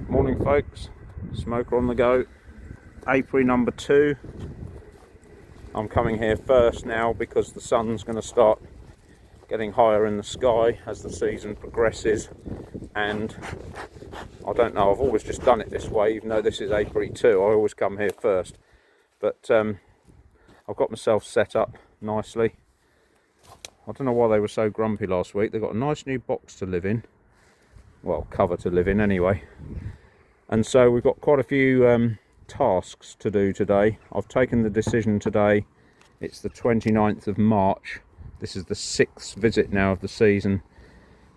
Morning folks, smoker on the go, apiary number 2. I'm coming here first now because the sun's going to start getting higher in the sky as the season progresses, and I don't know, I've always just done it this way, even though this is apiary 2, I always come here first. But I've got myself set up nicely. I don't know why they were so grumpy last week. They've got a nice new box to live in, well, cover to live in anyway. And so we've got quite a few tasks to do today. I've taken the decision today, it's the 29th of March. This is the 6th visit now of the season.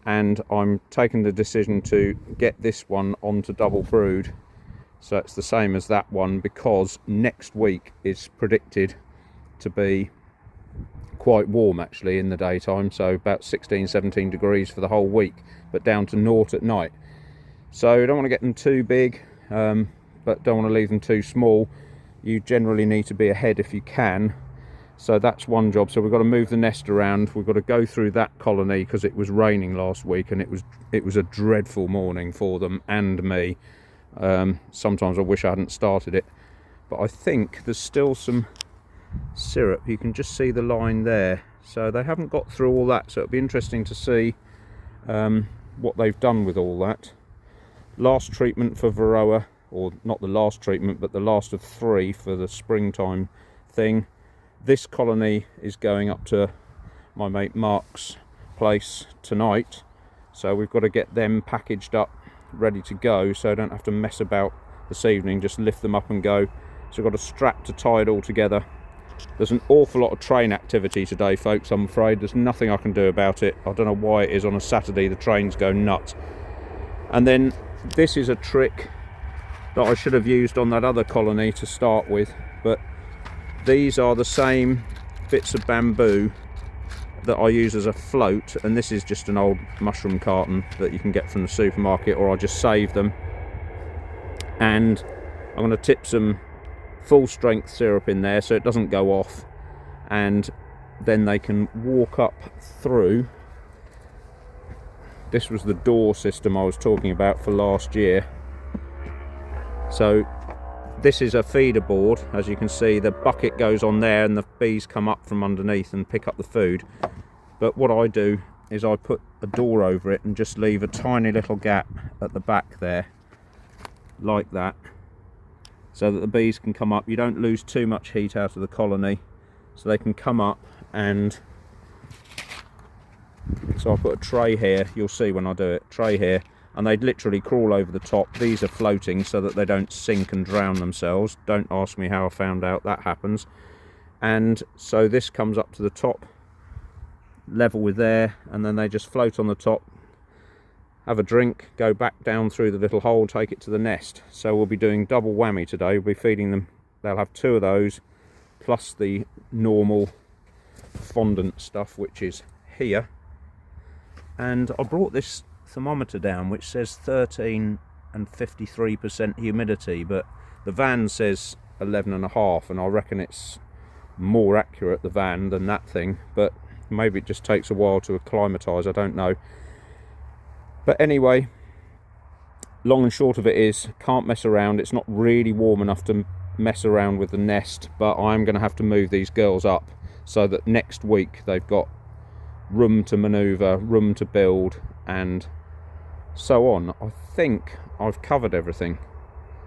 And I'm taking the decision to get this one onto double brood. So it's the same as that one, because next week is predicted to be quite warm actually in the daytime. So about 16-17 degrees for the whole week, but down to 0 at night. So you don't want to get them too big, but don't want to leave them too small. You generally need to be ahead if you can. So that's one job. So we've got to move the nest around. We've got to go through that colony because it was raining last week, and it was a dreadful morning for them and me. Sometimes I wish I hadn't started it, but I think there's still some syrup. You can just see the line there. So they haven't got through all that. So it'll be interesting to see what they've done with all that. Last treatment for Varroa, or not the last treatment, but the last of 3 for the springtime thing. This colony is going up to my mate Mark's place tonight, so we've got to get them packaged up, ready to go, so I don't have to mess about this evening, just lift them up and go. So I've got a strap to tie it all together. There's an awful lot of train activity today, folks, I'm afraid. There's nothing I can do about it. I don't know why it is on a Saturday, the trains go nuts. And then this is a trick that I should have used on that other colony to start with, but these are the same bits of bamboo that I use as a float, and this is just an old mushroom carton that you can get from the supermarket, or I just save them. And I'm going to tip some full strength syrup in there so it doesn't go off, and then they can walk up through. This was the door system I was talking about for last year. So this is a feeder board. As you can see, the bucket goes on there and the bees come up from underneath and pick up the food. But what I do is I put a door over it and just leave a tiny little gap at the back there, like that, so that the bees can come up. You don't lose too much heat out of the colony, so they can come up. And so I put a tray here, you'll see when I do it, tray here, and they'd literally crawl over the top. These are floating so that they don't sink and drown themselves. Don't ask me how I found out that happens. And so this comes up to the top, level with there, and then they just float on the top, have a drink, go back down through the little hole, take it to the nest. So we'll be doing double whammy today. We'll be feeding them, they'll have 2 of those, plus the normal fondant stuff, which is here. And I brought this thermometer down which says 13 and 53% humidity, but the van says 11.5, and I reckon it's more accurate, the van, than that thing, but maybe it just takes a while to acclimatise, I don't know. But anyway, long and short of it is, can't mess around. It's not really warm enough to mess around with the nest, but I'm going to have to move these girls up so that next week they've got room to manoeuvre, room to build, and so on. I think I've covered everything.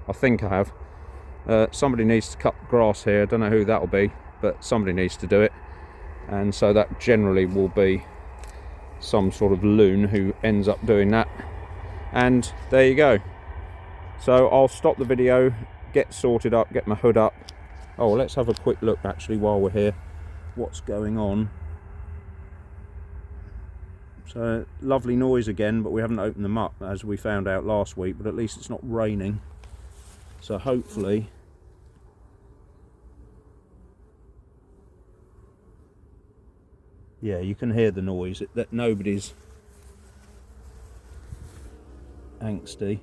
I think I have. Somebody needs to cut grass here. I don't know who that'll be, but somebody needs to do it. And so that generally will be some sort of loon who ends up doing that. And there you go. So I'll stop the video, get sorted up, get my hood up. Oh, let's have a quick look actually while we're here, what's going on. So lovely noise again, but we haven't opened them up as we found out last week, but at least it's not raining, so hopefully yeah, you can hear the noise, that nobody's angsty.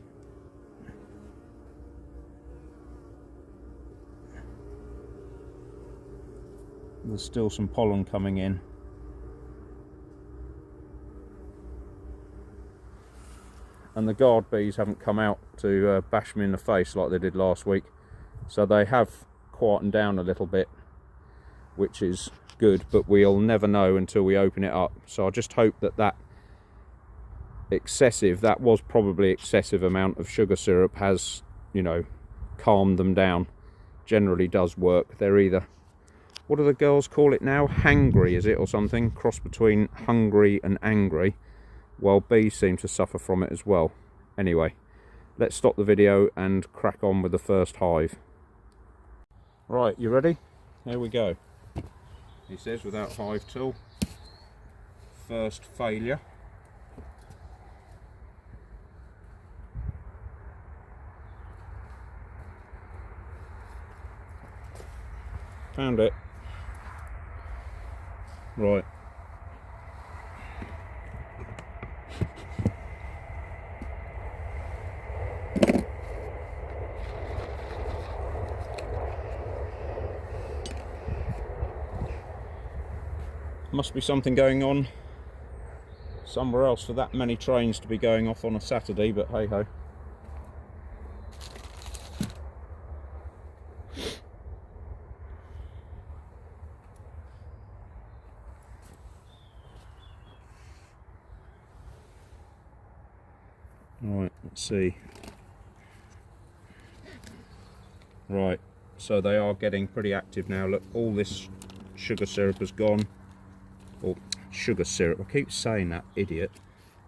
There's still some pollen coming in. and the guard bees haven't come out to bash me in the face like they did last week. So they have quietened down a little bit, which is good, but we'll never know until we open it up. So I just hope that that was probably excessive amount of sugar syrup has, you know, calmed them down. Generally does work. They're either, what do the girls call it now, hangry is it, or something, cross between hungry and angry. Well, bees seem to suffer from it as well. Anyway, let's stop the video and crack on with the first hive. Right, you ready? Here we go. He says without hive tool. First failure. Found it. Right. Must be something going on somewhere else for that many trains to be going off on a Saturday, but hey ho. Right, let's see. Right, so they are getting pretty active now. Look, all this sugar syrup has gone. Or sugar syrup, I keep saying that, idiot.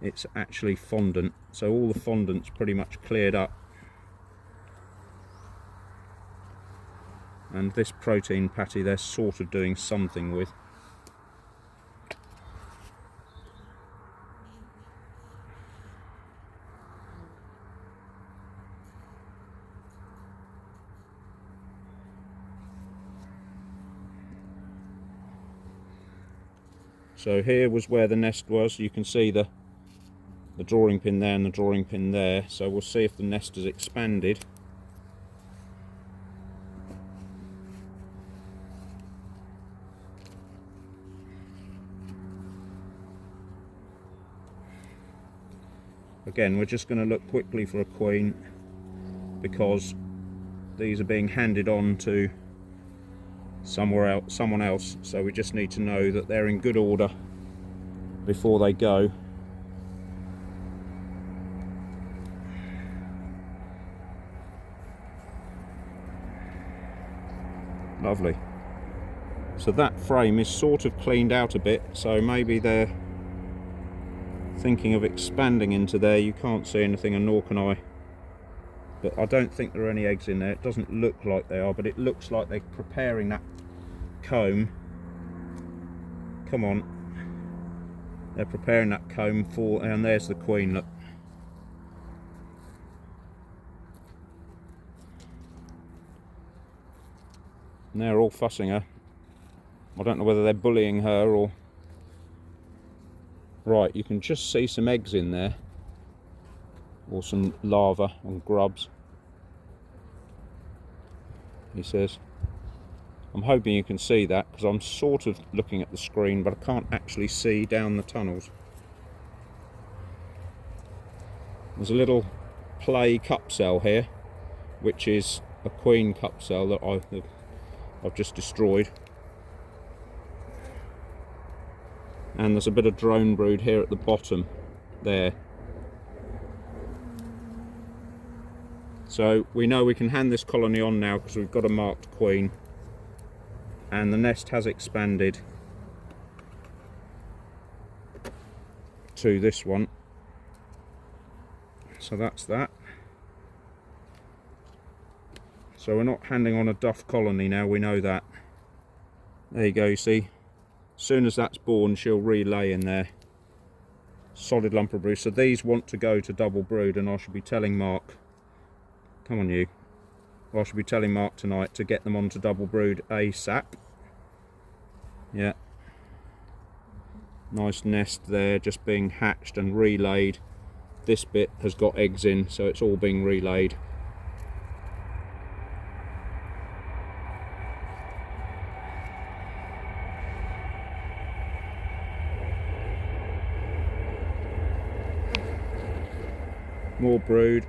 It's actually fondant. So all the fondant's pretty much cleared up. And this protein patty they're sort of doing something with. So here was where the nest was. You can see the drawing pin there and the drawing pin there. So we'll see if the nest has expanded. Again, we're just going to look quickly for a queen because these are being handed on to someone else, so we just need to know that they're in good order before they go. Lovely. So that frame is sort of cleaned out a bit, so maybe they're thinking of expanding into there. You can't see anything, and nor can I, but I don't think there are any eggs in there. It doesn't look like they are, but it looks like they're preparing that comb. Come on, they're preparing that comb for, and there's the queen. Look, and they're all fussing her. I don't know whether they're bullying her or... Right, you can just see some eggs in there, or some larvae and grubs, he says. I'm hoping you can see that, because I'm sort of looking at the screen, but I can't actually see down the tunnels. There's a little play cup cell here, which is a queen cup cell that I've just destroyed. And there's a bit of drone brood here at the bottom there. So we know we can hand this colony on now because we've got a marked queen, and the nest has expanded to this one. So that's that. So we're not handing on a duff colony now, we know that. There you go, you see. As soon as that's born, she'll relay in there. Solid lump of brood. So these want to go to double brood, and I should be telling Mark, come on you, I should be telling Mark tonight to get them onto double brood ASAP. Yeah. Nice nest there, just being hatched and relayed. This bit has got eggs in, so it's all being relayed. more brood.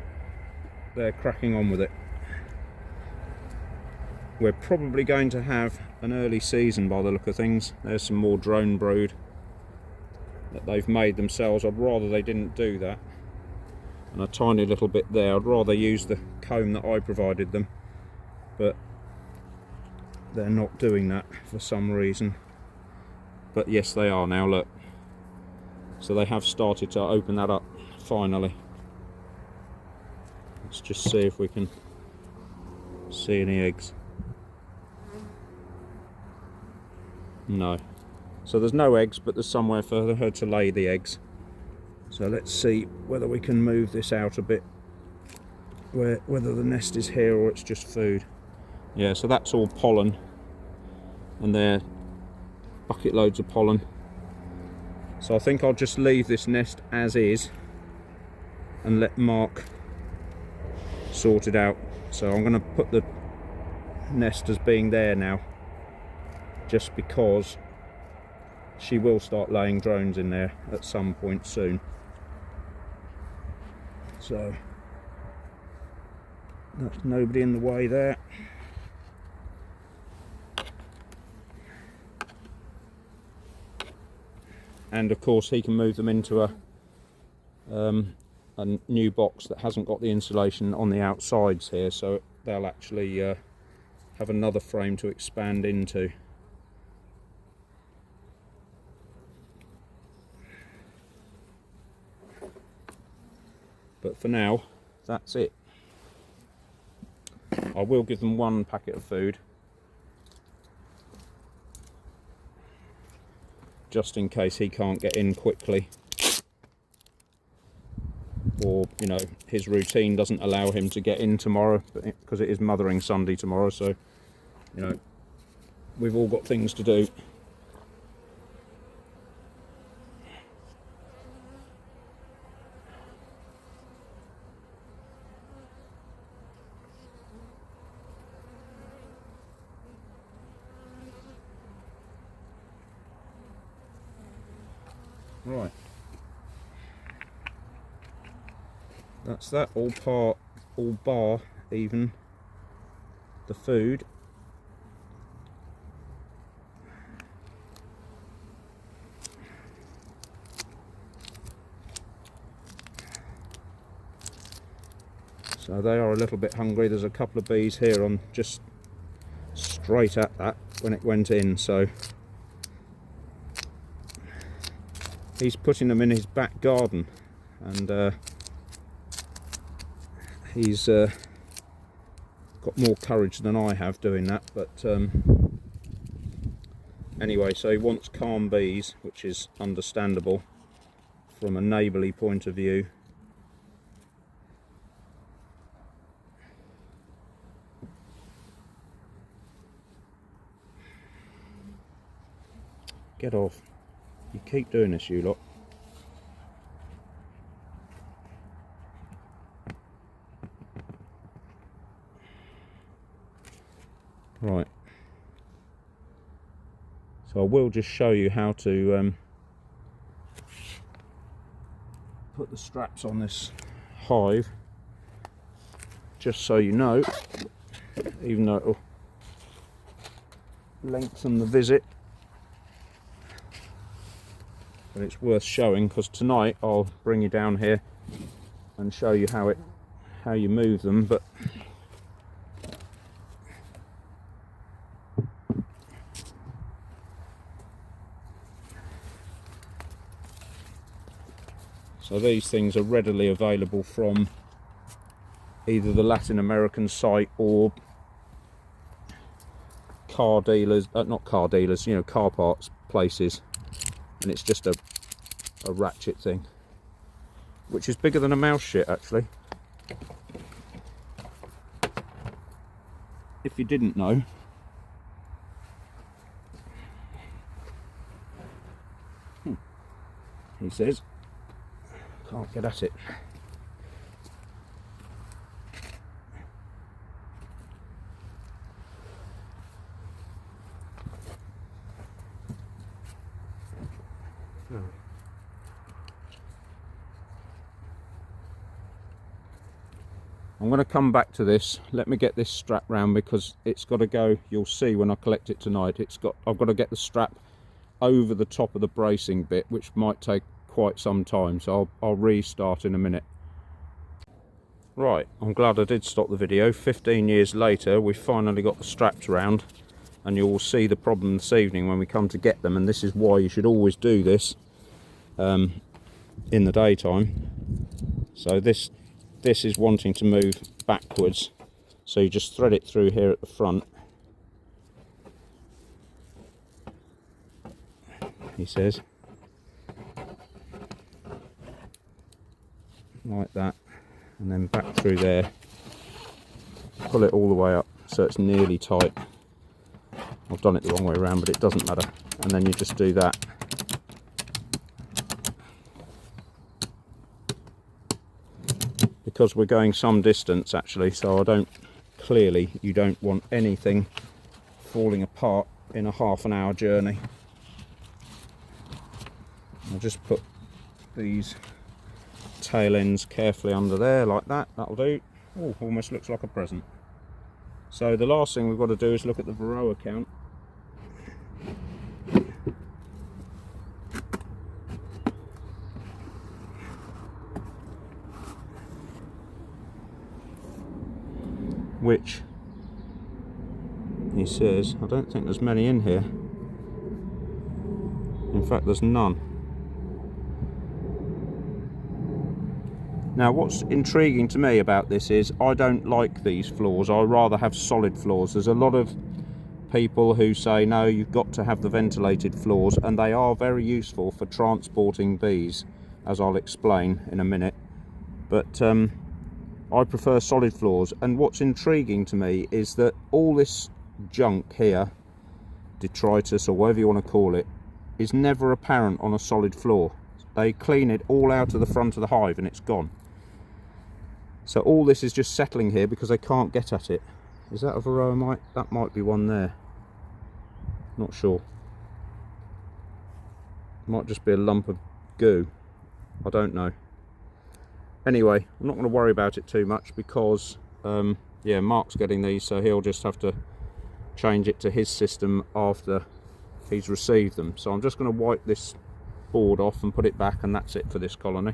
They're cracking on with it. We're probably going to have an early season by the look of things. There's some more drone brood that they've made themselves. I'd rather they didn't do that. And a tiny little bit there. I'd rather use the comb that I provided them, but they're not doing that for some reason. But yes, they are now, look. So they have started to open that up finally. Let's just see if we can see any eggs. No. So there's no eggs, but there's somewhere for her to lay the eggs. So let's see whether we can move this out a bit, whether the nest is here or it's just food. Yeah, so that's all pollen, and they're bucket loads of pollen. So I think I'll just leave this nest as is and let Mark sort it out. So I'm going to put the nest as being there now, just because she will start laying drones in there at some point soon. So that's nobody in the way there. And of course he can move them into a new box that hasn't got the insulation on the outsides here, so they'll actually have another frame to expand into. But for now, that's it. I will give them one packet of food, just in case he can't get in quickly, or you know, his routine doesn't allow him to get in tomorrow, because it is Mothering Sunday tomorrow, so you know, we've all got things to do. Right, that's that, all bar even the food. So they are a little bit hungry. There's a couple of bees here on just straight at that when it went in, so he's putting them in his back garden, and he's got more courage than I have doing that. But anyway, so he wants calm bees, which is understandable from a neighbourly point of view. Get off. You keep doing this, you lot. Right. So I will just show you how to put the straps on this hive, just so you know, even though it'll lengthen the visit. But it's worth showing, because tonight I'll bring you down here and show you how you move them. But so these things are readily available from either the Latin American site or car dealers, not car dealers, you know, car parts places. And it's just a ratchet thing, which is bigger than a mouse shit, actually, if you didn't know. He says, can't get at it. I'm going to come back to this. Let me get this strap round because it's got to go. You'll see when I collect it tonight. I've got to get the strap over the top of the bracing bit, which might take quite some time. So I'll restart in a minute. Right, I'm glad I did stop the video. 15 years later, we've finally got the straps round, and you will see the problem this evening when we come to get them. And this is why you should always do this in the daytime. So this is wanting to move backwards, so you just thread it through here at the front, he says, like that, and then back through there, pull it all the way up so it's nearly tight. I've done it the wrong way around, but it doesn't matter. And then you just do that. Because we're going some distance actually, so you don't want anything falling apart in a half an hour journey. I'll just put these tail ends carefully under there like that. That'll do. Oh, almost looks like a present. So the last thing we've got to do is look at the Varroa count. Which he says, I don't think there's many in here. In fact, there's none. Now what's intriguing to me about this is I don't like these floors. I rather have solid floors. There's a lot of people who say no, you've got to have the ventilated floors, and they are very useful for transporting bees, as I'll explain in a minute. But I prefer solid floors, and what's intriguing to me is that all this junk here, detritus or whatever you want to call it, is never apparent on a solid floor. They clean it all out of the front of the hive and it's gone. So all this is just settling here because they can't get at it. Is that a Varroa mite? That might be one there. Not sure. Might just be a lump of goo. I don't know. Anyway, I'm not going to worry about it too much because yeah, Mark's getting these, so he'll just have to change it to his system after he's received them. So I'm just going to wipe this board off and put it back, and that's it for this colony.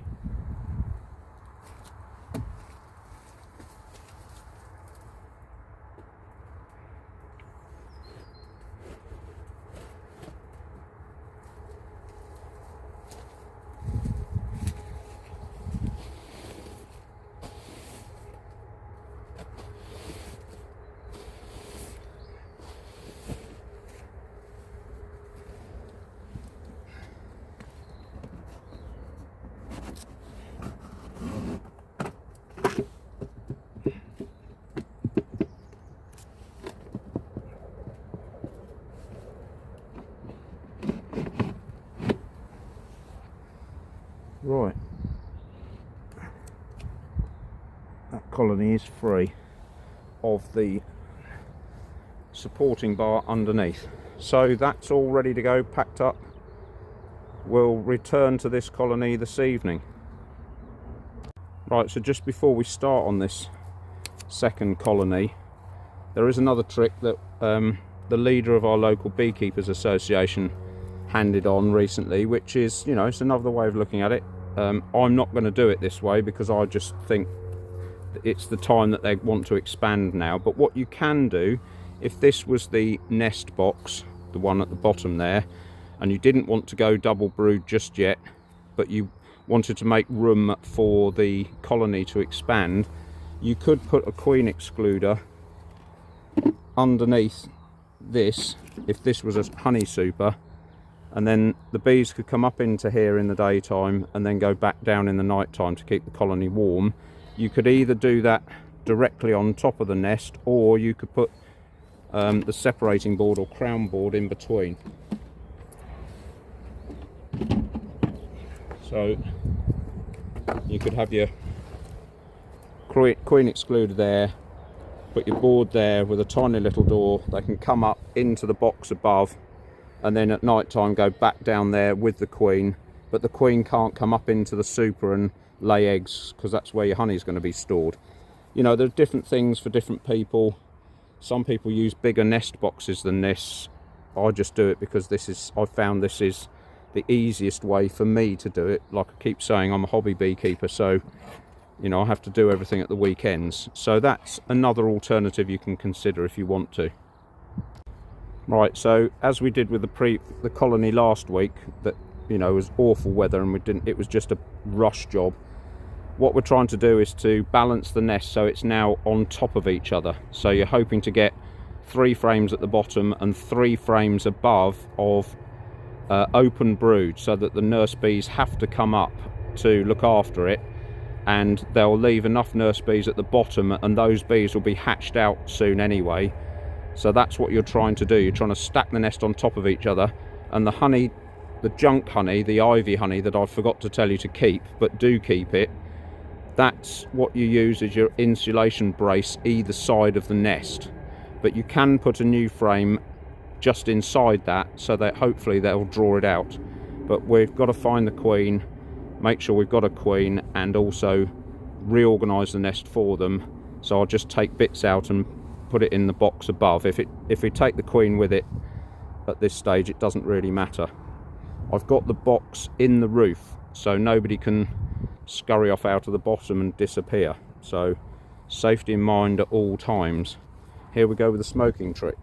Right, that colony is free of the supporting bar underneath, so that's all ready to go, packed up. We'll return to this colony this evening. Right, so just before we start on this second colony, there is another trick that the leader of our local Beekeepers Association handed on recently, which is, you know, it's another way of looking at it. I'm not going to do it this way because I just think it's the time that they want to expand now. But what you can do, if this was the nest box, the one at the bottom there, and you didn't want to go double brood just yet, but you wanted to make room for the colony to expand, you could put a queen excluder underneath this, if this was a honey super, and then the bees could come up into here in the daytime and then go back down in the night time to keep the colony warm. You could either do that directly on top of the nest, or you could put the separating board or crown board in between. So you could have your queen excluder there, put your board there with a tiny little door. They can come up into the box above, and then at night time go back down there with the queen, but the queen can't come up into the super and lay eggs because that's where your honey is going to be stored. you know, there are different things for different people. Some people use bigger nest boxes than this. I just do it because I found this is the easiest way for me to do it. Like I keep saying, I'm a hobby beekeeper, so you know, I have to do everything at the weekends. So that's another alternative you can consider if you want to. Right, so as we did with the colony last week, that, you know, was awful weather and it was just a rush job. What we're trying to do is to balance the nest so it's now on top of each other. So you're hoping to get 3 frames at the bottom and 3 frames above of open brood, so that the nurse bees have to come up to look after it, and they'll leave enough nurse bees at the bottom, and those bees will be hatched out soon anyway. So that's what you're trying to do. You're trying to stack the nest on top of each other, and the honey, the junk honey, the ivy honey that I forgot to tell you to keep, but do keep it, that's what you use as your insulation brace either side of the nest. But you can put a new frame just inside that, so that hopefully they'll draw it out. But we've got to find the queen, make sure we've got a queen, and also reorganize the nest for them. So I'll just take bits out and put it in the box above. If we take the queen with it at this stage, it doesn't really matter. I've got the box in the roof, so nobody can scurry off out of the bottom and disappear. So safety in mind at all times. Here we go with the smoking trick.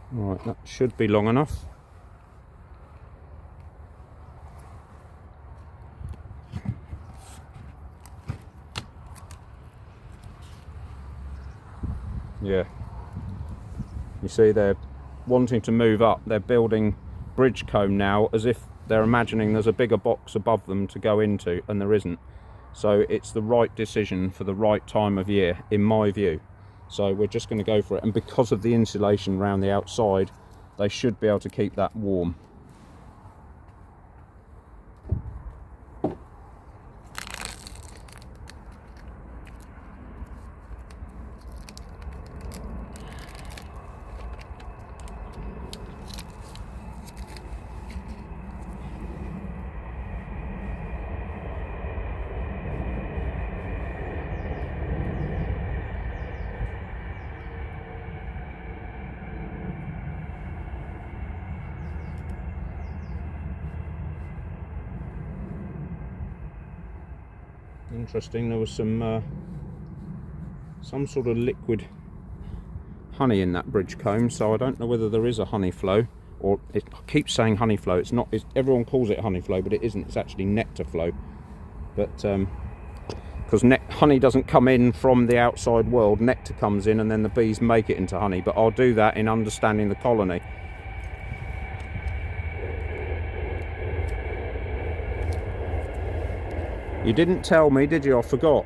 Right, that should be long enough. Yeah. You see, they're wanting to move up. They're building bridge comb now, as if they're imagining there's a bigger box above them to go into, and there isn't. So it's the right decision for the right time of year, in my view. So we're just going to go for it, and because of the insulation around the outside, they should be able to keep that warm. Interesting, there was some sort of liquid honey in that bridge comb, so I don't know whether there is a honey flow, or I keep saying honey flow. It's not. Everyone calls it honey flow, but it isn't. It's actually nectar flow. But because honey doesn't come in from the outside world, nectar comes in, and then the bees make it into honey. But I'll do that in understanding the colony. You didn't tell me, did you? I forgot.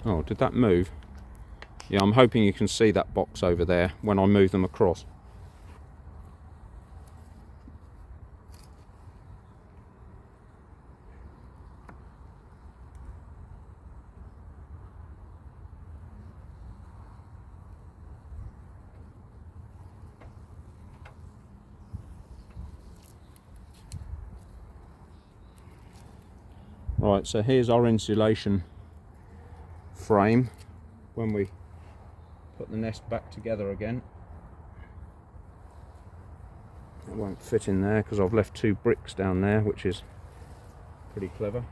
Oh, did that move? Yeah, I'm hoping you can see that box over there when I move them across. Right, so here's our insulation frame when we put the nest back together again. It won't fit in there because I've left 2 bricks down there, which is pretty clever.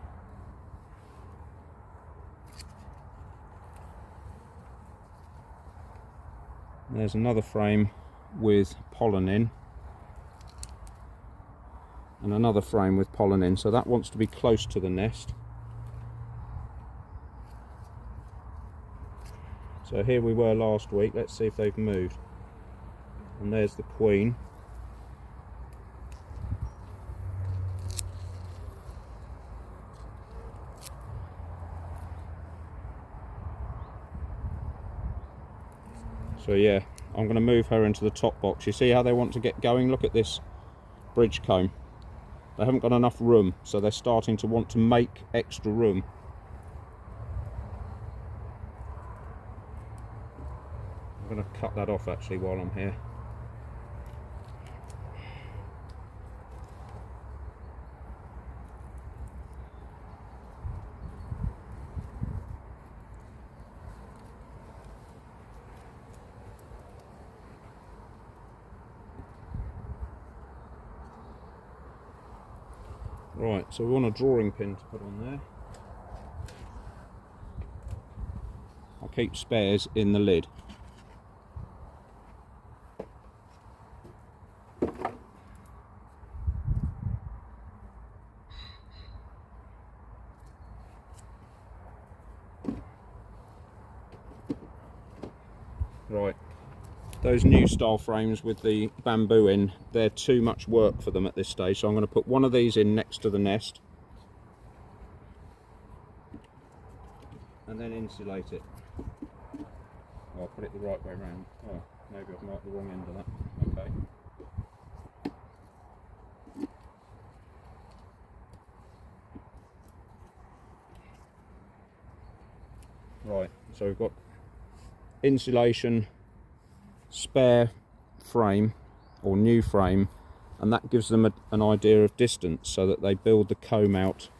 There's another frame with pollen in, and another frame with pollen in, so that wants to be close to the nest. So here we were last week. Let's see if they've moved. And there's the queen. So yeah, I'm going to move her into the top box. You see how they want to get going? Look at this bridge comb. They haven't got enough room, so they're starting to want to make extra room. I'm going to cut that off actually while I'm here. Right, so we want a drawing pin to put on there. I'll keep spares in the lid. Right, those new style frames with the bamboo in, they're too much work for them at this stage, so I'm going to put one of these in next to the nest and then insulate it. Oh, I'll put it the right way around. Oh, maybe I've marked the wrong end of that. Okay. Right, so we've got insulation, spare frame or new frame, and that gives them an idea of distance so that they build the comb out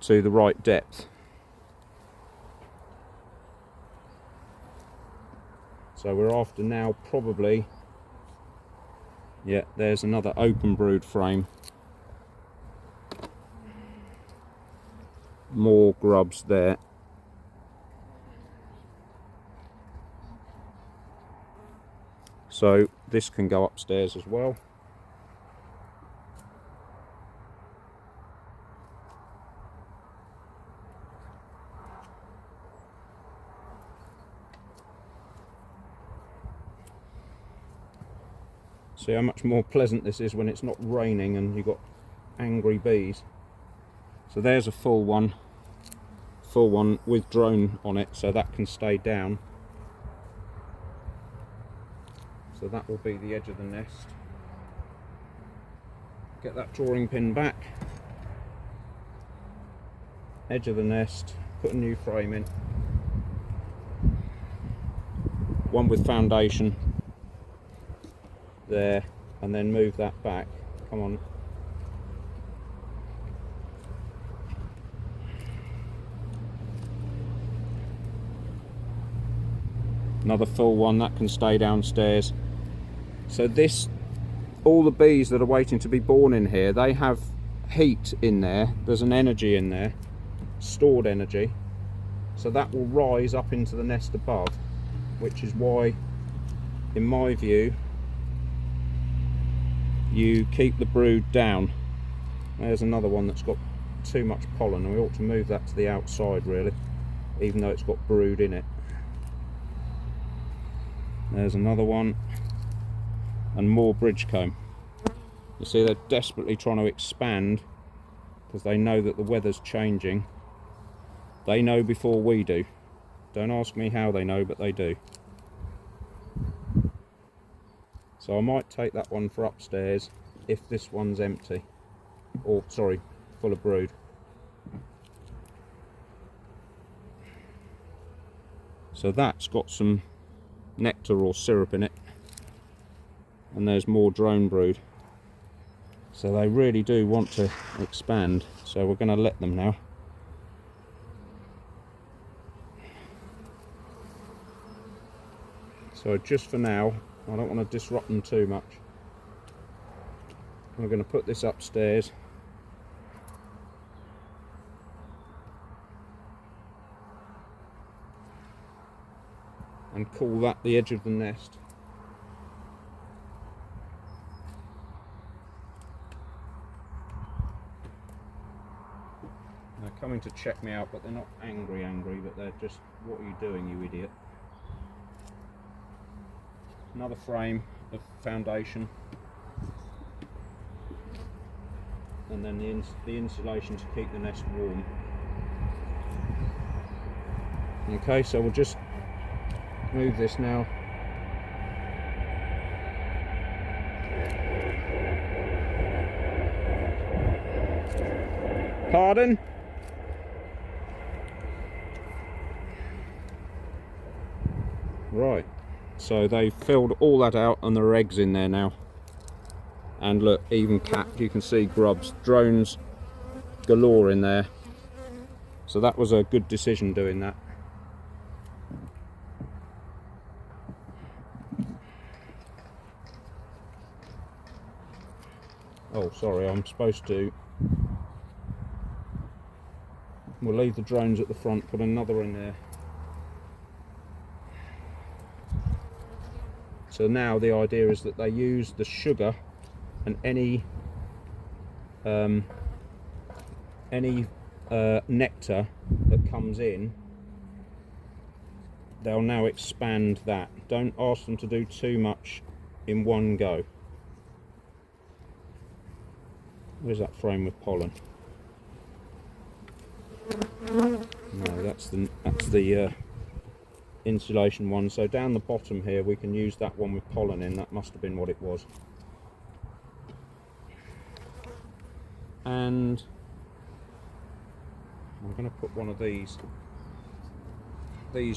to the right depth. So we're after now probably, yeah, there's another open brood frame. More grubs there. So this can go upstairs as well. See how much more pleasant this is when it's not raining and you've got angry bees. So there's a full one with drone on it, so that can stay down. So that will be the edge of the nest. Get that drawing pin back. Edge of the nest, put a new frame in. One with foundation there, and then move that back. Come on. Another full one, that can stay downstairs. So this, all the bees that are waiting to be born in here, they have heat in there. There's an energy in there, stored energy. So that will rise up into the nest above, which is why, in my view, you keep the brood down. There's another one that's got too much pollen, and we ought to move that to the outside really, even though it's got brood in it. There's another one, and more bridge comb. You see, they're desperately trying to expand because they know that the weather's changing. They know before we do. Don't ask me how they know, but they do. So I might take that one for upstairs if this one's empty, or sorry, full of brood. So that's got some nectar or syrup in it, and there's more drone brood. So they really do want to expand, so we're going to let them now. So just for now, I don't want to disrupt them too much. I'm going to put this upstairs. And call that the edge of the nest. coming to check me out, but they're not angry, but they're just, what are you doing, you idiot? Another frame of foundation, and then the insulation to keep the nest warm. Okay, so we'll just move this now. Pardon? Right, so they've filled all that out and there are eggs in there now. And look, even capped, you can see grubs, drones galore in there. So that was a good decision doing that. Oh, sorry, I'm supposed to. We'll leave the drones at the front, put another in there. So now the idea is that they use the sugar and any nectar that comes in, they'll now expand that. Don't ask them to do too much in one go. Where's that frame with pollen? No, that's the insulation one. So down the bottom here we can use that one with pollen in. That must have been what it was. And I'm going to put one of these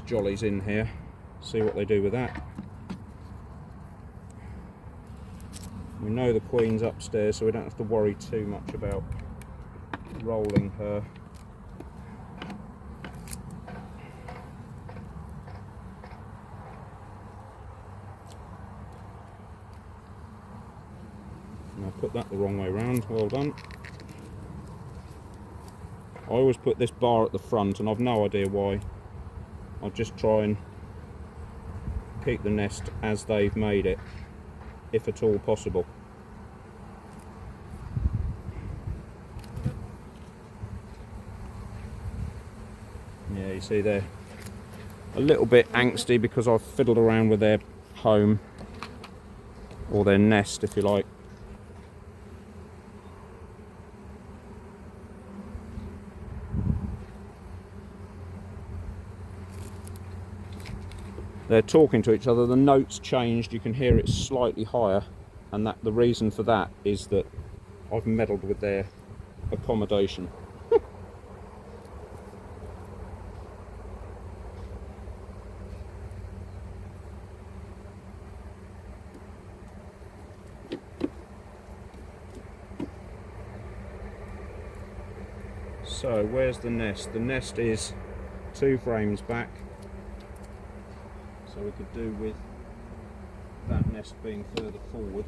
jollies in here, see what they do with that. We know the queen's upstairs, so we don't have to worry too much about rolling her. And I put that the wrong way round, well done. I always put this bar at the front and I've no idea why. I'll just try and keep the nest as they've made it, if at all possible. Yeah, you see they're a little bit angsty because I've fiddled around with their home, or their nest if you like. They're talking to each other, the note's changed, you can hear it slightly higher, and that the reason for that is that I've meddled with their accommodation. So where's the nest? The nest is 2 frames back. So we could do with that nest being further forward.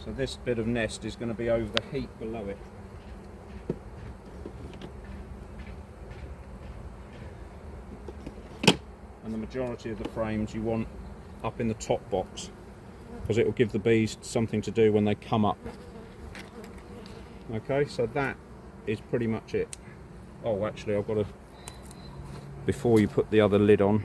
So this bit of nest is going to be over the heap below it. And the majority of the frames you want up in the top box, because it will give the bees something to do when they come up. Okay, so that is pretty much it. Oh, actually I've got to, before you put the other lid on,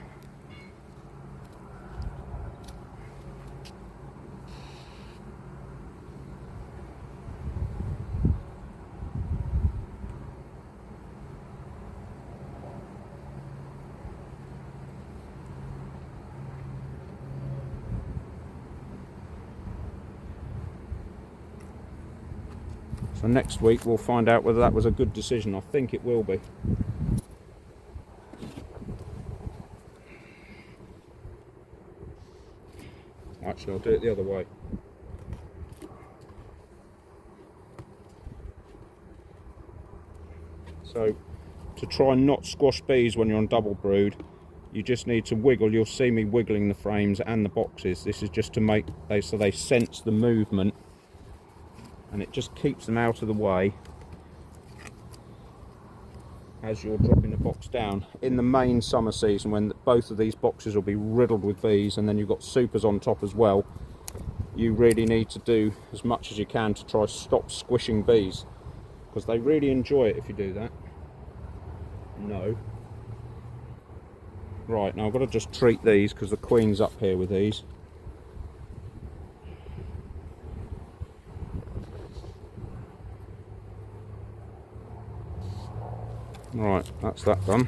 so next week we'll find out whether that was a good decision. I think it will be. Actually, I'll do it the other way. So, to try and not squash bees when you're on double brood, you just need to wiggle. You'll see me wiggling the frames and the boxes. This is just to make so they sense the movement, and it just keeps them out of the way as you're dropping the box down. In the main summer season, when both of these boxes will be riddled with bees, and then you've got supers on top as well, you really need to do as much as you can to try stop squishing bees, because they really enjoy it if you do that. No. Right, now I've got to just treat these because the queen's up here with these. Right, that's that done.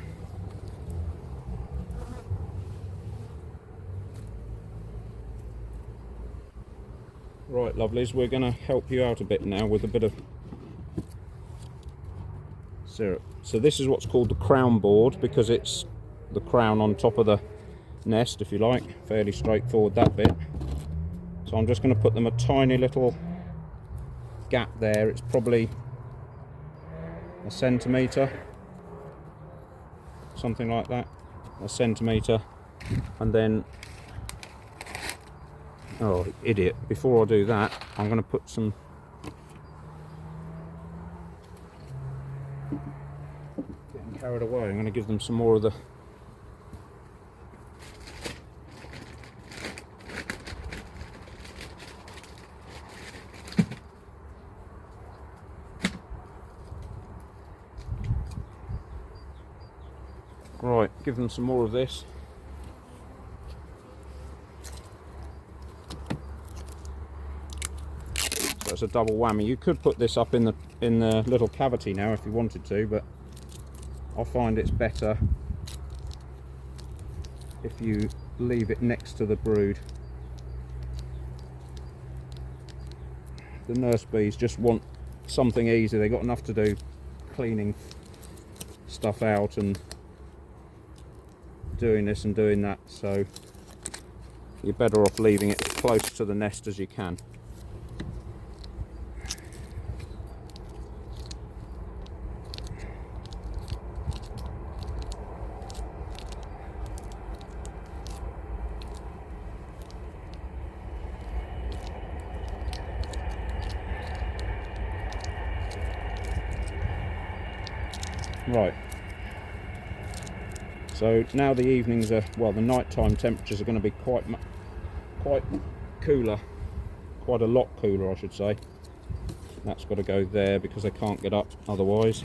Right, lovelies, we're going to help you out a bit now with a bit of syrup. So this is what's called the crown board, because it's the crown on top of the nest, if you like. Fairly straightforward, that bit. So I'm just going to put them a tiny little gap there. It's probably a centimetre, something like that, a centimetre. And then, oh idiot, before I do that I'm going to put some, getting carried away, I'm going to give them some more of the right, give them some more of this. So it's a double whammy. You could put this up in the little cavity now if you wanted to, but I find it's better if you leave it next to the brood. The nurse bees just want something easy. They've got enough to do cleaning stuff out and doing this and doing that, so you're better off leaving it as close to the nest as you can. Right, so now the evenings are, well, the nighttime temperatures are going to be quite cooler, quite a lot cooler I should say. That's got to go there because they can't get up otherwise.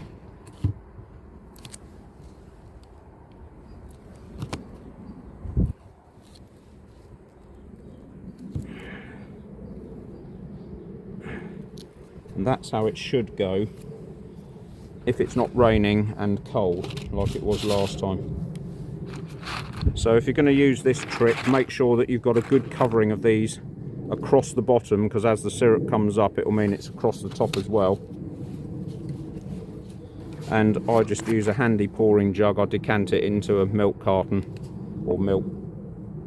And that's how it should go if it's not raining and cold like it was last time. So if you're going to use this trick, make sure that you've got a good covering of these across the bottom, because as the syrup comes up it will mean it's across the top as well. And I just use a handy pouring jug. I decant it into a milk carton or milk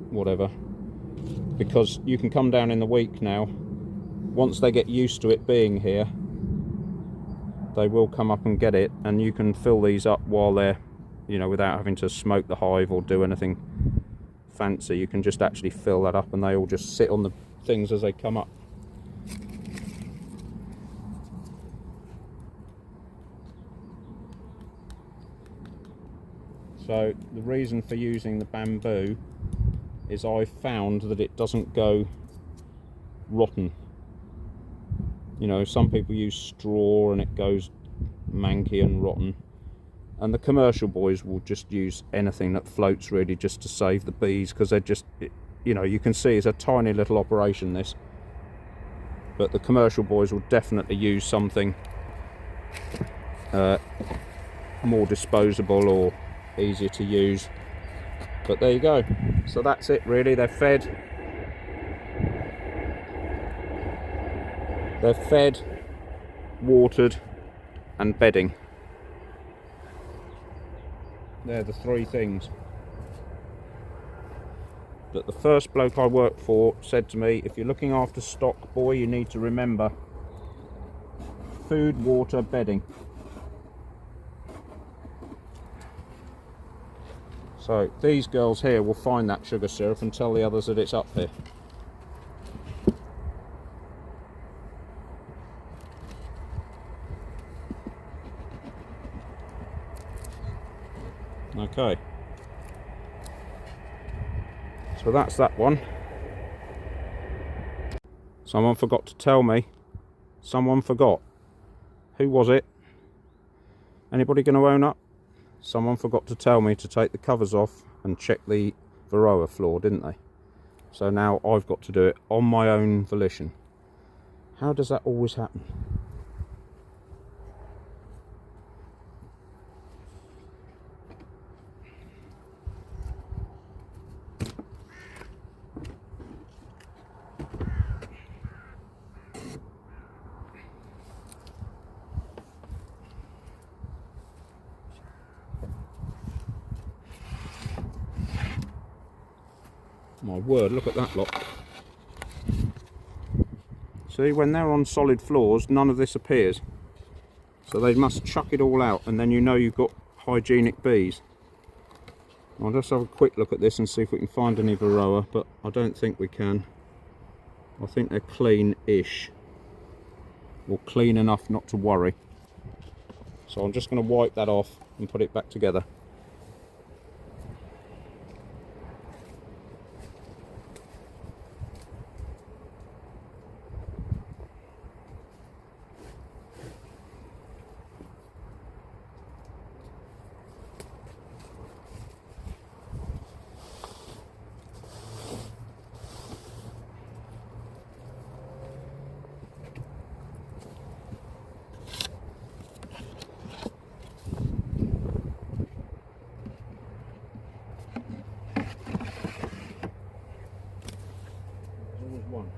whatever, because you can come down in the week now. Once they get used to it being here, they will come up and get it, and you can fill these up while they're, you know, without having to smoke the hive or do anything fancy. You can just actually fill that up and they all just sit on the things as they come up. So the reason for using the bamboo is I've found that it doesn't go rotten. You know, some people use straw and it goes manky and rotten, and the commercial boys will just use anything that floats really, just to save the bees, because they're just, you know, you can see it's a tiny little operation this, but the commercial boys will definitely use something more disposable or easier to use. But there you go, so that's it really. They're fed, watered and bedding. They're the three things that the first bloke I worked for said to me: if you're looking after stock, boy, you need to remember food, water, bedding. So these girls here will find that sugar syrup and tell the others that it's up here. Okay, so that's that one. Someone forgot to tell me. Someone forgot. Who was it? Anybody going to own up? Someone forgot to tell me to take the covers off and check the Varroa floor, didn't they? So now I've got to do it on my own volition. How does that always happen? My word, look at that lot. See, when they're on solid floors, none of this appears. So they must chuck it all out, and then you know you've got hygienic bees. I'll just have a quick look at this and see if we can find any Varroa, but I don't think we can. I think they're clean-ish, or clean enough not to worry. So I'm just going to wipe that off and put it back together. One.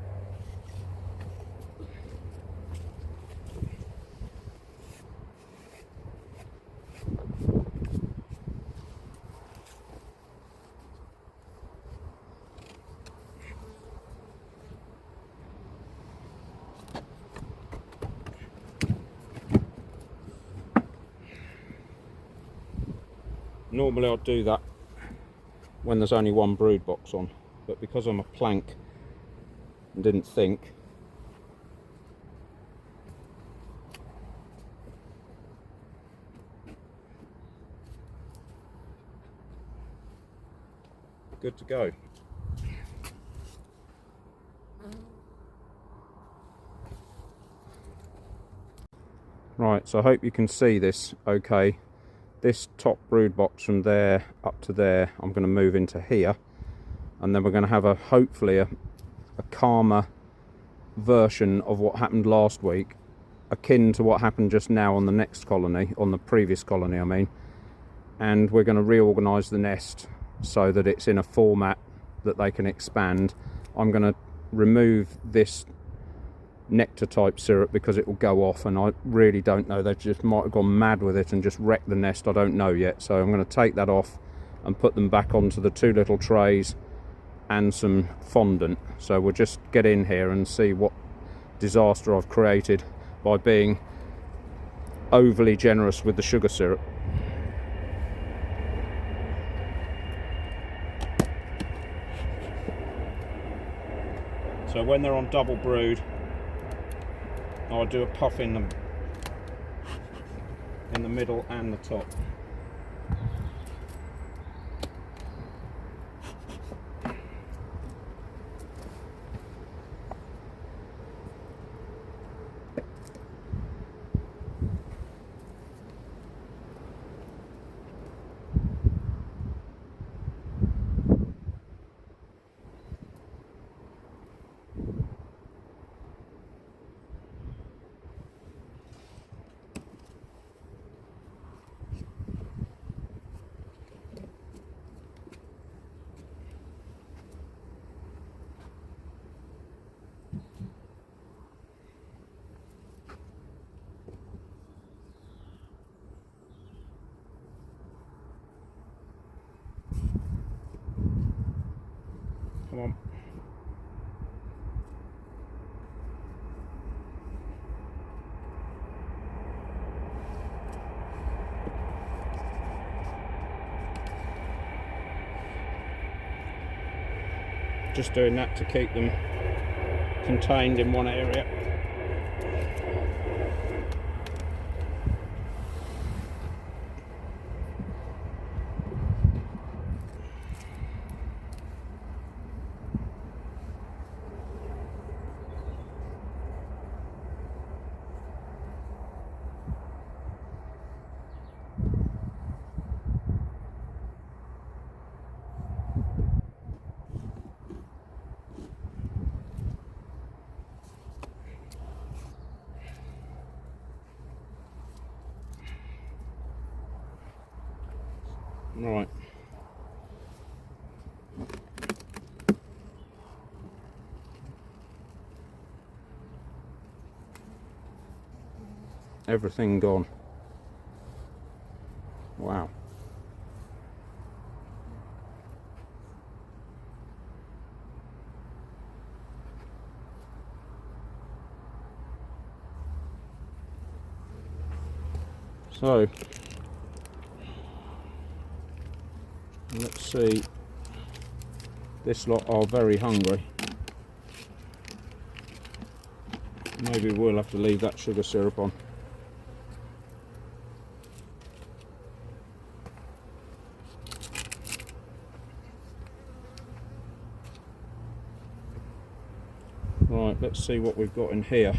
Normally I'd do that when there's only one brood box on, but because I'm a plank and didn't think, good to go. Right, so I hope you can see this okay. This top brood box from there up to there, I'm going to move into here, and then we're going to have hopefully a calmer version of what happened last week, akin to what happened just now on the next colony, on the previous colony I mean, and we're going to reorganise the nest so that it's in a format that they can expand. I'm going to remove this nectar type syrup because it will go off, and I really don't know, they just might have gone mad with it and just wrecked the nest, I don't know yet. So I'm going to take that off and put them back onto the 2 little trays and some fondant. So we'll just get in here and see what disaster I've created by being overly generous with the sugar syrup. So when they're on double brood, I'll do a puff in them in the middle and the top. Come on. Just doing that to keep them contained in one area. Right. Everything gone. Wow. So let's see, this lot are very hungry. Maybe we'll have to leave that sugar syrup on. Right, let's see what we've got in here.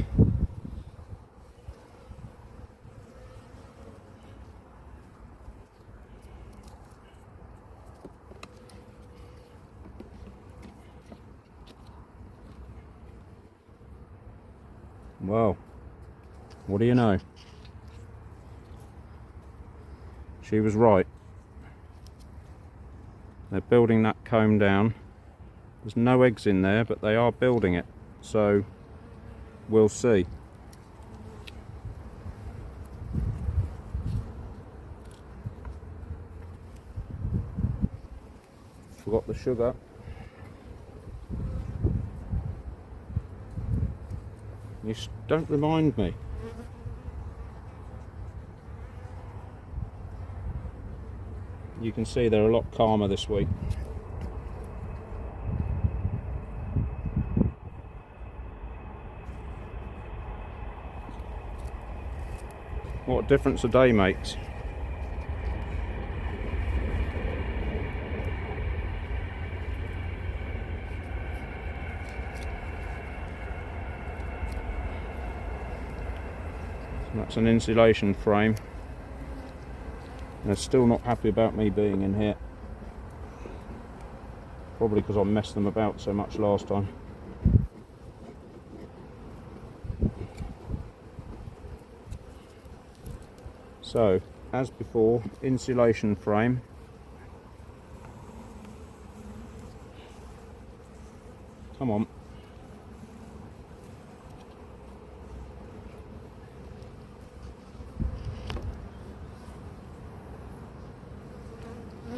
Well, what do you know? She was right. They're building that comb down. There's no eggs in there, but they are building it. So we'll see. Forgot the sugar. You don't remind me. You can see they're a lot calmer this week. What a difference a day makes. That's an insulation frame. They're still not happy about me being in here. Probably because I messed them about so much last time. So, as before, insulation frame. Come on.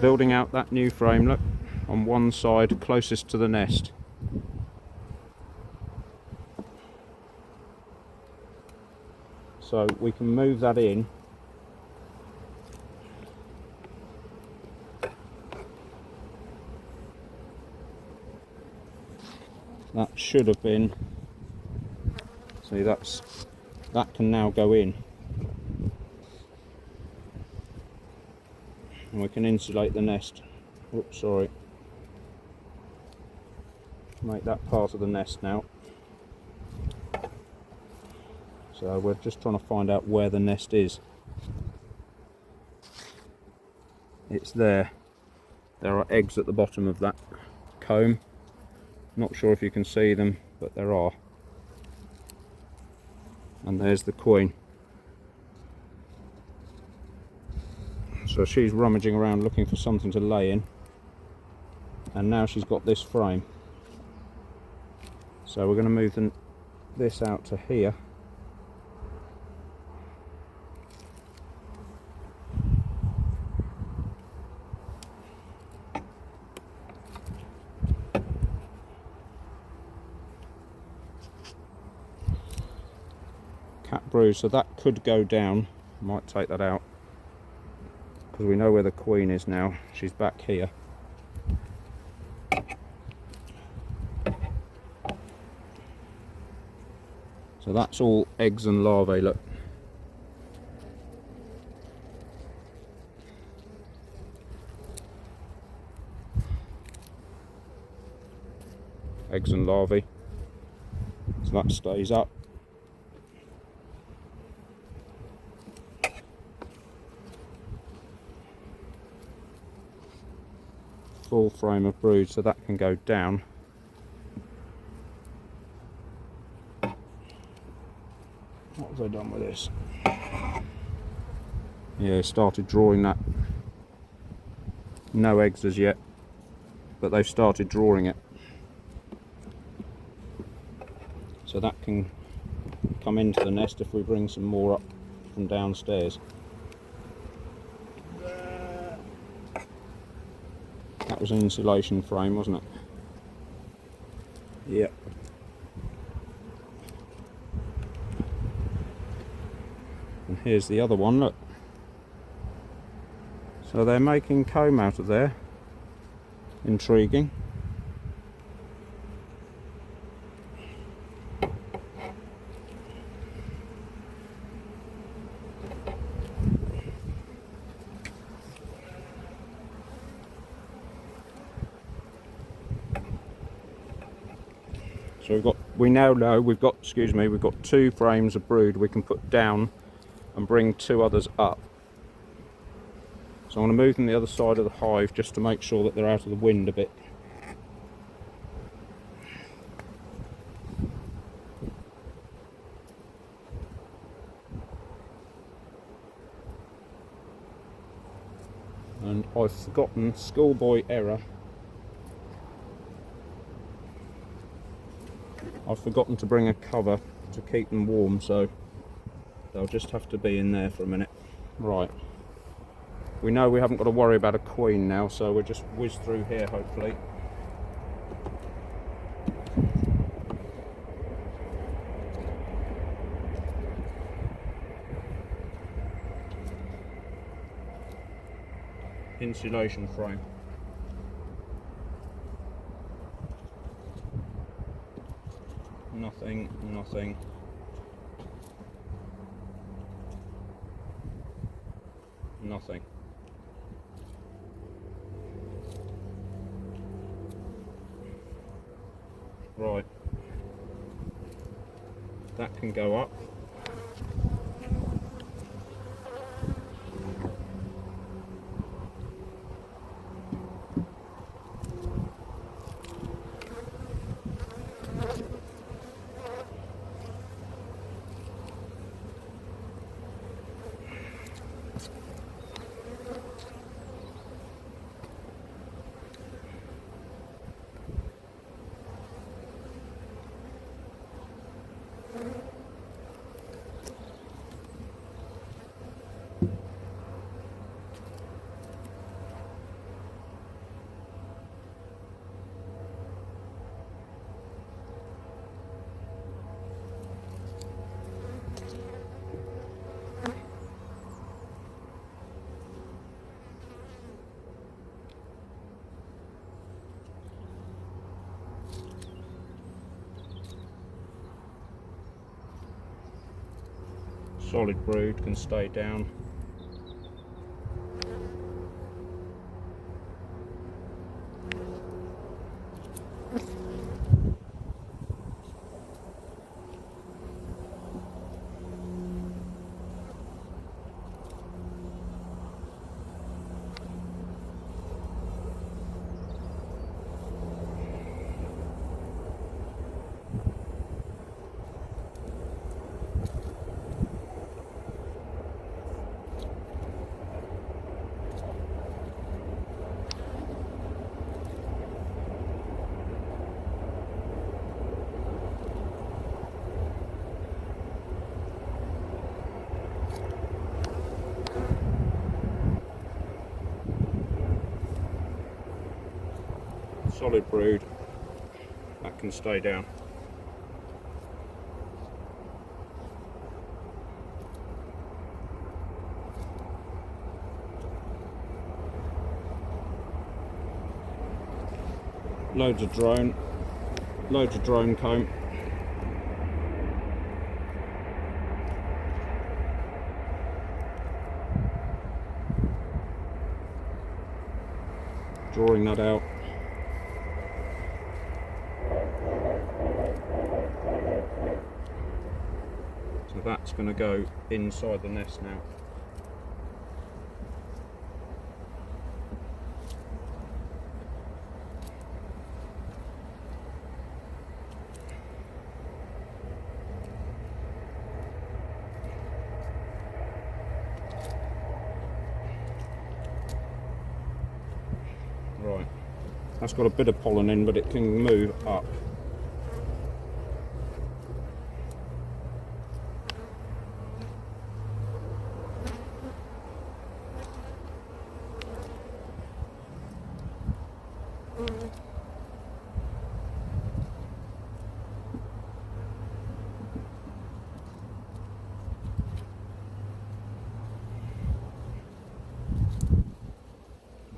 Building out that new frame, look, on one side closest to the nest. So we can move that in. That should have been, see, that can now go in. And we can insulate the nest. Oops, sorry. Make that part of the nest now. So we're just trying to find out where the nest is. It's there. There are eggs at the bottom of that comb. Not sure if you can see them, but there are. And there's the queen. So she's rummaging around looking for something to lay in. And now she's got this frame. So we're going to move this out to here. Cat brood, so that could go down. Might take that out because we know where the queen is now. She's back here. So that's all eggs and larvae, look. Eggs and larvae. So that stays up. Full frame of brood, so that can go down. What have I done with this? Yeah, started drawing that No eggs as yet, but they've started drawing it. So that can come into the nest if we bring some more up from downstairs. That was an insulation frame, wasn't it? Yep. And here's the other one, look. So they're making comb out of there. Intriguing. So we now know we've got 2 frames of brood we can put down and bring 2 others up. So I'm going to move them the other side of the hive just to make sure that they're out of the wind a bit. And I've forgotten, schoolboy error, I've forgotten to bring a cover to keep them warm, so they'll just have to be in there for a minute. Right, we know we haven't got to worry about a queen now, so we'll just whiz through here hopefully. Insulation frame. Nothing, nothing. Nothing. Right. That can go up. Solid brood can stay down. Solid brood, that can stay down. Loads of drone comb. Drawing that out. So that's going to go inside the nest now. Right, that's got a bit of pollen in, but it can move up.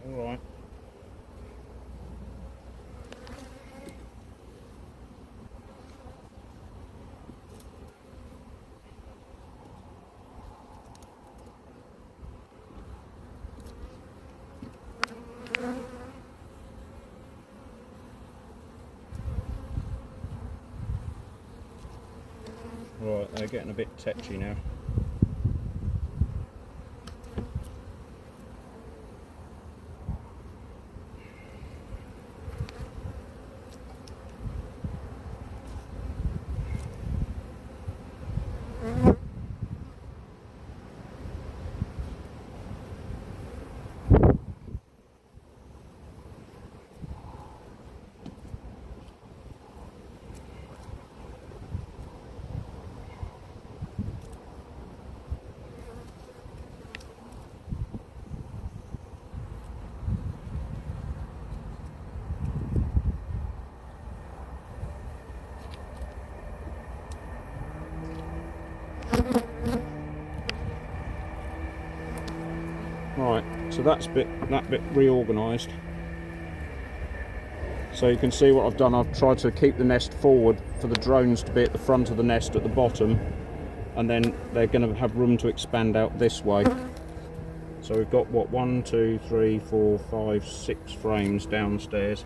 Alright. Right, they're getting a bit tetchy now. Right, so that bit reorganised. So you can see what I've done. I've tried to keep the nest forward for the drones to be at the front of the nest at the bottom, and then they're going to have room to expand out this way. So we've got what, 1, 2, 3, 4, 5, 6 frames downstairs.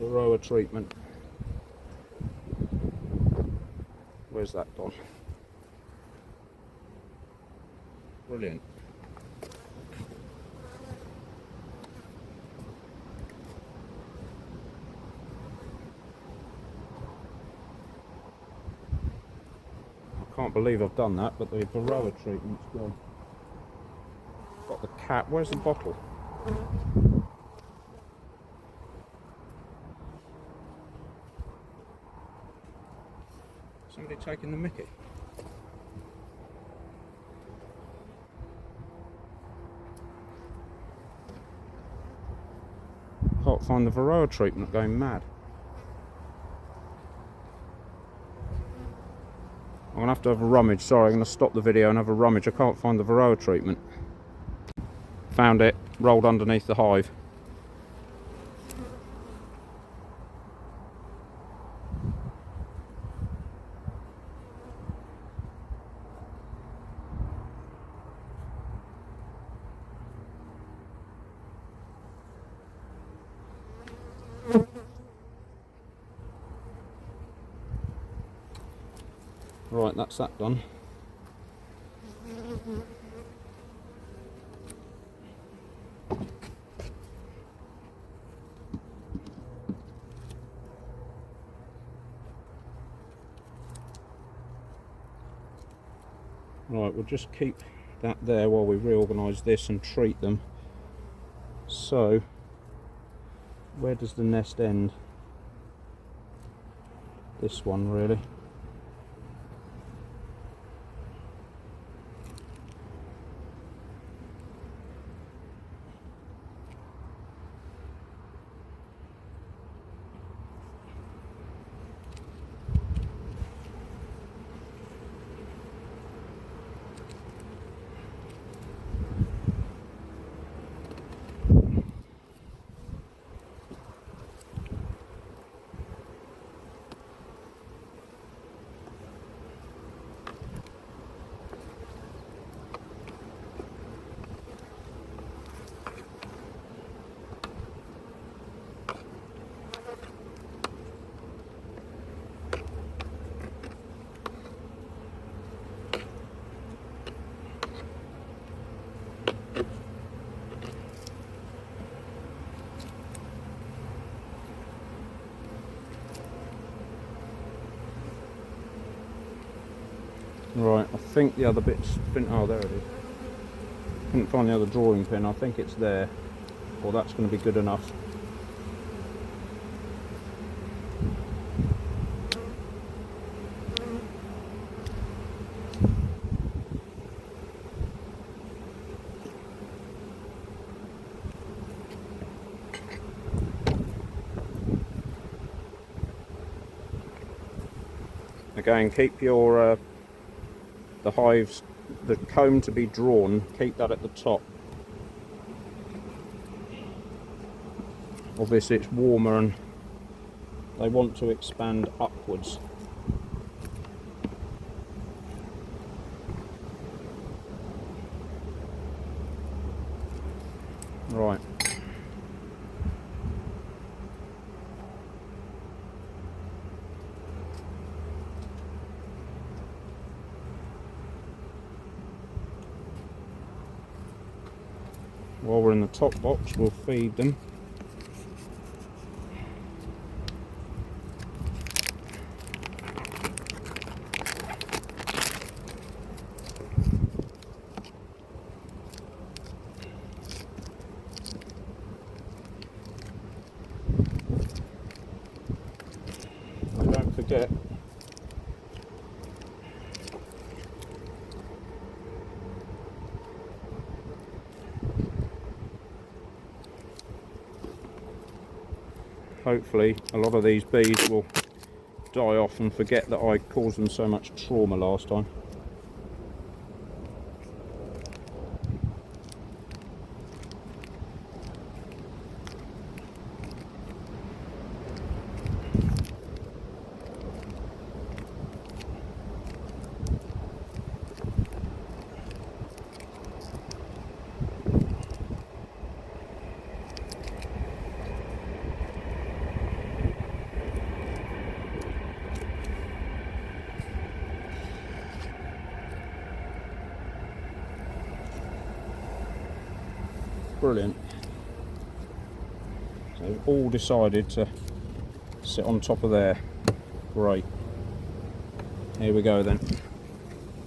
Varroa Treatment. Where's that gone? Brilliant. I can't believe I've done that, but the Varroa Treatment's gone. Got the cap. Where's the bottle? Somebody taking the mickey. Can't find the Varroa Treatment, going mad. I'm going to have a rummage. Sorry, I'm going to stop the video and have a rummage. I can't find the Varroa Treatment. Found it, rolled underneath the hive. Right, that's that done. Right, we'll just keep that there while we reorganise this and treat them. So, where does the nest end? This one, really. Right, I think the other bit's been, oh there it is. Couldn't find the other drawing pin, I think it's there. Well, that's going to be good enough. Again, keep your the hives, the comb to be drawn, keep that at the top. Obviously it's warmer and they want to expand upwards. Right. While we're in the top box, we'll feed them. And don't forget, hopefully a lot of these bees will die off and forget that I caused them so much trauma last time. Brilliant. So they've all decided to sit on top of there. Great. Here we go then.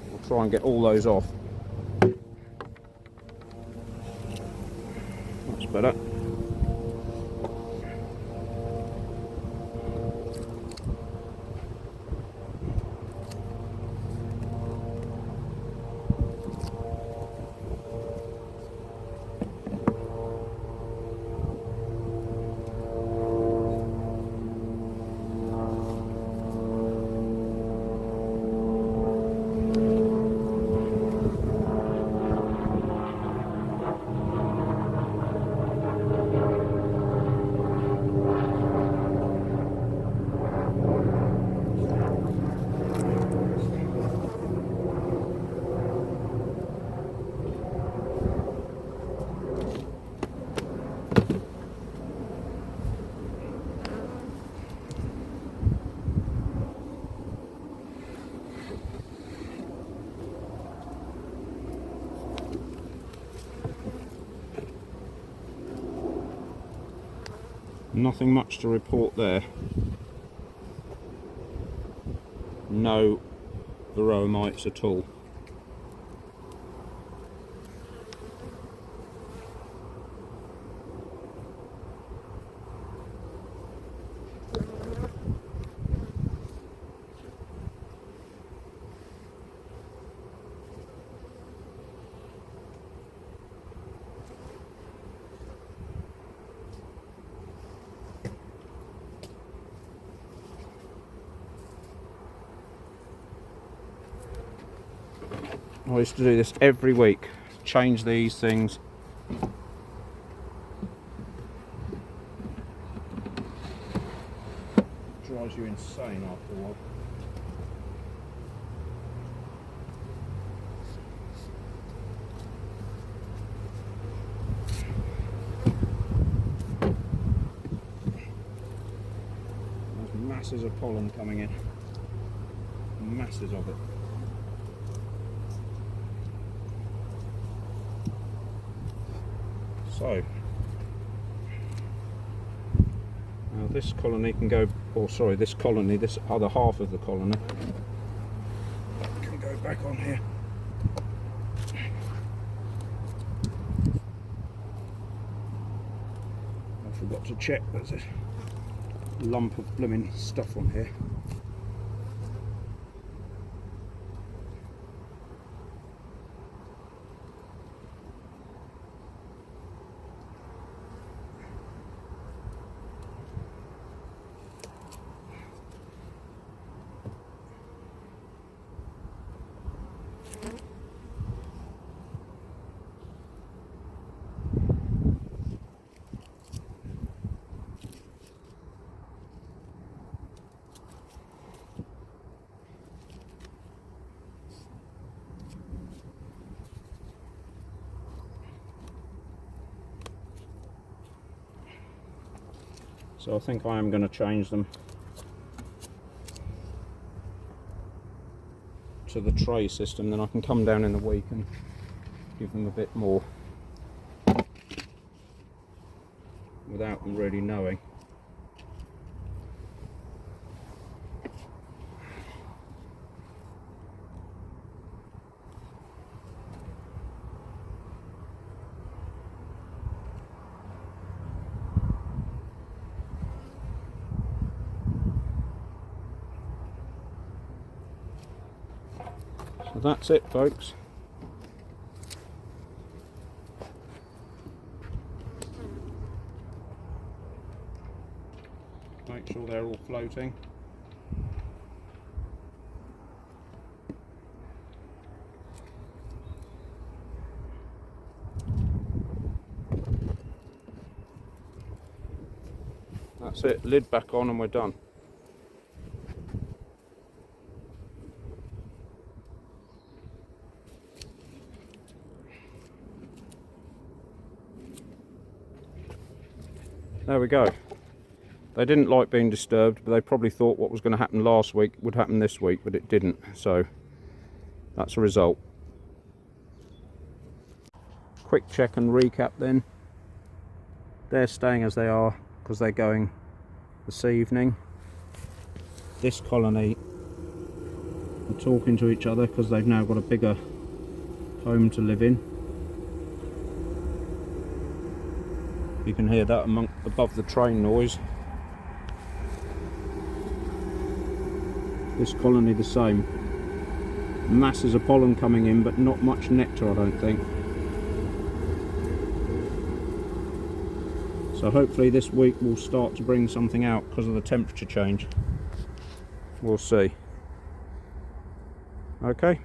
We'll try and get all those off. That's better. Nothing much to report there. No varroa mites at all. I used to do this every week, change these things. Drives you insane after a while. There's masses of pollen coming in, masses of it. So, now this colony can go, or sorry, this colony, this other half of the colony can go back on here. I forgot to check, there's a lump of blooming stuff on here. So I think I am going to change them to the tray system, then I can come down in the week and give them a bit more without them really knowing. So that's it, folks. Make sure they're all floating. That's it, lid back on and we're done. There we go. They didn't like being disturbed, but they probably thought what was going to happen last week would happen this week, but it didn't. So that's a result. Quick check and recap then. They're staying as they are because they're going this evening. This colony are talking to each other because they've now got a bigger home to live in. You can hear that above the train noise. This colony the same. Masses of pollen coming in, but not much nectar, I don't think. So hopefully this week we'll start to bring something out because of the temperature change. We'll see. Okay.